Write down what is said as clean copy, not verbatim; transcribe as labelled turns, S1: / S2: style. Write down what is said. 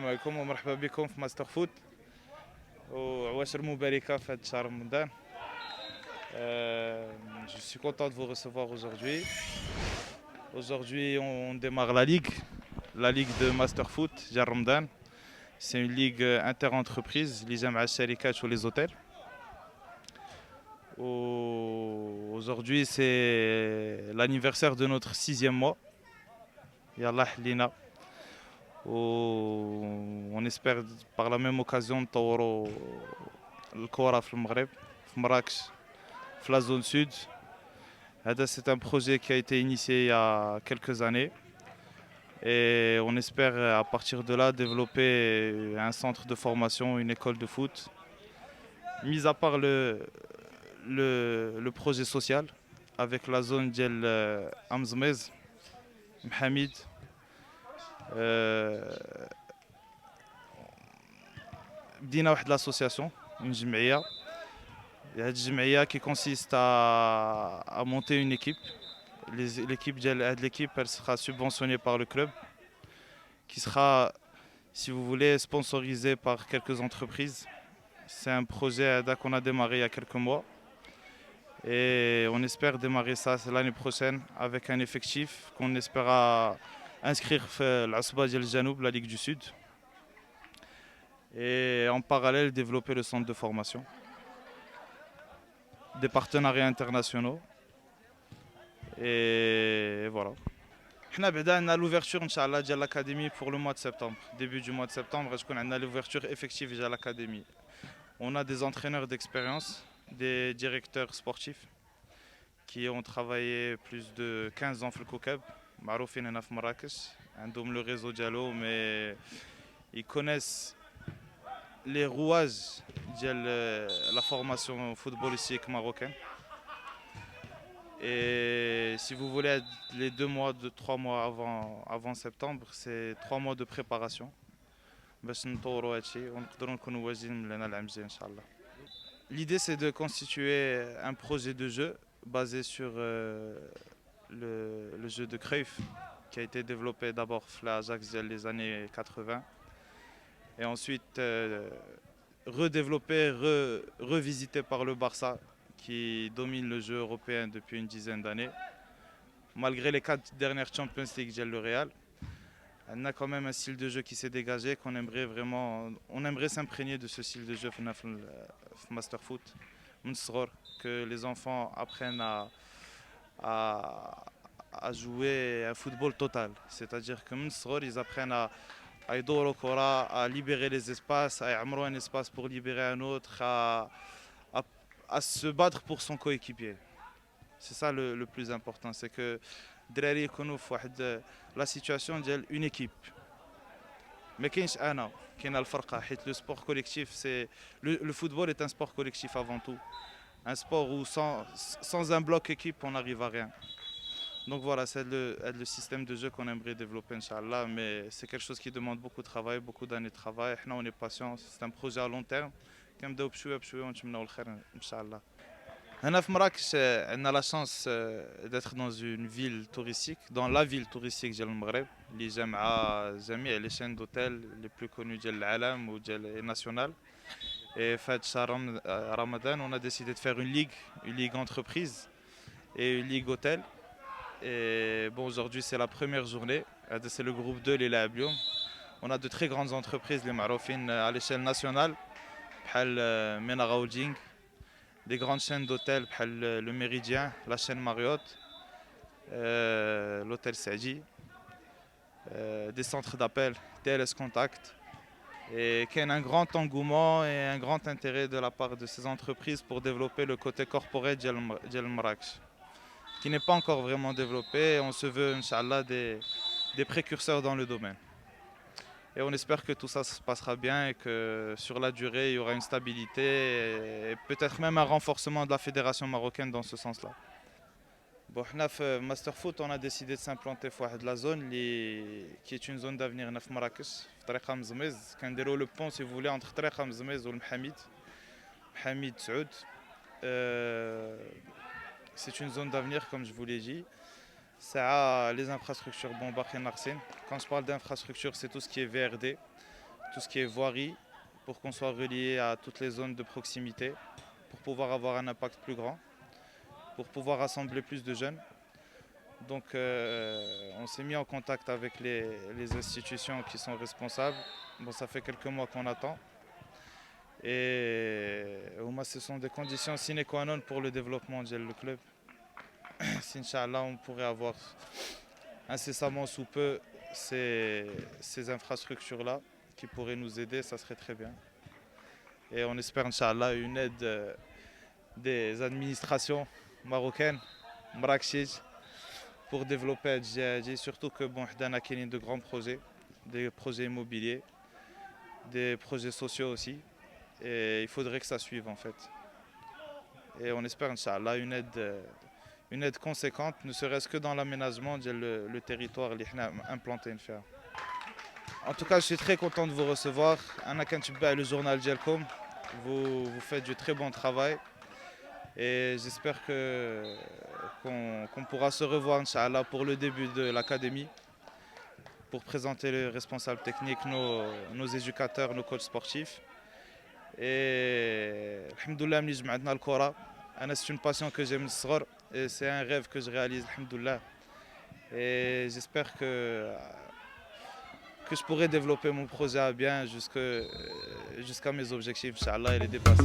S1: السلام عليكم ومرحبا بكم في ماستر فوت وعواشر مباركة في هذا الشهر رمضان. Je suis content de vous recevoir aujourd'hui. Aujourd'hui, on démarre la ligue de Master Foot Jar Ramadan. C'est une ligue inter-entreprise, les جامعة الشركات les hôtels. Aujourd'hui, c'est l'anniversaire de notre 6e mois. Yallah Lina. On espère par la même occasion نطوروا الكرة في المغرب في مراكش في la zone sud. C'est un projet qui a été initié il y a quelques années et on espère à partir de là développer un centre de formation, une école de foot. Mis à part le projet social avec la zone ديال Amzmez, Mohamed, بدينا واحد l'association, une جمعية. Il y a une جمعية qui consiste à monter une équipe. L'équipe elle sera subventionnée par le club, qui sera, si vous voulez, sponsorisée par quelques entreprises. C'est un projet qu'on a démarré il y a quelques mois et on espère démarrer ça l'année prochaine avec un effectif qu'on espère inscrire l'Asba Djel Janoub, la Ligue du Sud, et en parallèle développer le centre de formation, des partenariats internationaux et voilà. On a l'ouverture de l'académie pour le mois de septembre. Début du mois de septembre, on a l'ouverture effective de l'académie. On a des entraîneurs d'expérience, des directeurs sportifs qui ont travaillé plus de 15 ans dans le Kokab, معروفين هنا في مراكش, عندهم le réseau ديالو, mais ils connaissent les rouages de la formation footballistique marocaine. Et si vous voulez, les 3 mois avant septembre, c'est 3 mois de préparation. L'idée, c'est de constituer un projet de jeu basé sur le jeu de Cruyff, qui a été développé d'abord à l'Ajax dans les années 80 et ensuite redéveloppé, revisité par le Barça, qui domine le jeu européen depuis une dizaine d'années. Malgré les 4 dernières Champions League de le Real, on a quand même un style de jeu qui s'est dégagé, on aimerait s'imprégner de ce style de jeu dans le Master Foot, que les enfants apprennent à jouer un football total. C'est-à-dire que ils apprennent à libérer les espaces, à amener un espace pour libérer un autre, à se battre pour son coéquipier. C'est ça le plus important, c'est que الدراري يكونوا في واحد la situation d'une équipe. ما كاينش انا, كاينه الفرقه, حيت le sport collectif, c'est le football est un sport collectif avant tout. Un sport où sans un bloc équipe on n'arrive à rien. Donc voilà, c'est le système de jeu qu'on aimerait développer, Inch'Allah, mais c'est quelque chose qui demande beaucoup de travail, beaucoup d'années de travail. Nous, on est patient, c'est un projet à long terme. كنبداو بشويه بشويه ونتمناو الخير ان شاء الله. هنا في مراكش عندنا لا شانس d'être dans une ville touristique, dans la ville touristique ديال المغرب اللي جامعه جميع لي شين دوتيل لي بلو كونو ديال العالم وديال ناسيونال. Et في هذا الشهر رمضان on a décidé de faire une ligue entreprise et une ligue hôtel. Et bon, aujourd'hui c'est la première journée, c'est le groupe 2 les لاعب اليوم. On a de très grandes entreprises les معروفين à l'échelle nationale بحال Menara Holding, des grandes chaînes d'hôtels بحال le Méridien, la chaîne Marriott, l'hôtel Saadi, des centres d'appel, TLS Contact. Et qu'il y a un grand engouement et un grand intérêt de la part de ces entreprises pour développer le côté corporate de Marrakech, qui n'est pas encore vraiment développé. On se veut, Inch'Allah, des précurseurs dans le domaine. Et on espère que tout ça se passera bien et que sur la durée, il y aura une stabilité et peut-être même un renforcement de la fédération marocaine dans ce sens-là. Bon, dans Master Foot, on a décidé de s'implanter dans la zone qui est une zone d'avenir à Marrakech, Tariqa Mzmez. On a le pont, si vous voulez, entre Tariqa Mzmez et Mohamed Saoud. C'est une zone d'avenir, comme je vous l'ai dit. Ça a les infrastructures. Bon, quand je parle d'infrastructures, c'est tout ce qui est VRD. tout ce qui est voirie, pour qu'on soit relié à toutes les zones de proximité, pour pouvoir avoir un impact plus grand, pour pouvoir rassembler plus de jeunes. Donc on s'est mis en contact avec les institutions qui sont responsables. Bon, ça fait quelques mois qu'on attend. Et au moins, ce sont des conditions sine qua non pour le développement du club. Si Inch'Allah, on pourrait avoir incessamment sous peu ces infrastructures-là qui pourraient nous aider, ça serait très bien. Et on espère, Inch'Allah, une aide des administrations marocaines, Marrakech, pour développer Adjadji, surtout que bon, on a de grands projets, des projets immobiliers, des projets sociaux aussi. Et il faudrait que ça suive en fait. Et on espère, Inch'Allah, une aide conséquente, ne serait-ce que dans l'aménagement le territoire اللي احنا implanté فيها. En tout cas, je suis très content de vous recevoir. Anna Kantibba, le journal Djelkom, vous faites du très bon travail. Et j'espère qu'on pourra se revoir, Inch'Allah, pour le début de l'académie, pour présenter les responsables techniques, nos éducateurs, nos coachs sportifs. Et alhamdoulilah, ملي جمعتنا الكرة. C'est une passion que j'ai من الصغر et c'est un rêve que je réalise, alhamdoulilah. Et j'espère que je pourrai développer mon projet à bien jusqu'à mes objectifs, Inch'Allah, et les dépasser.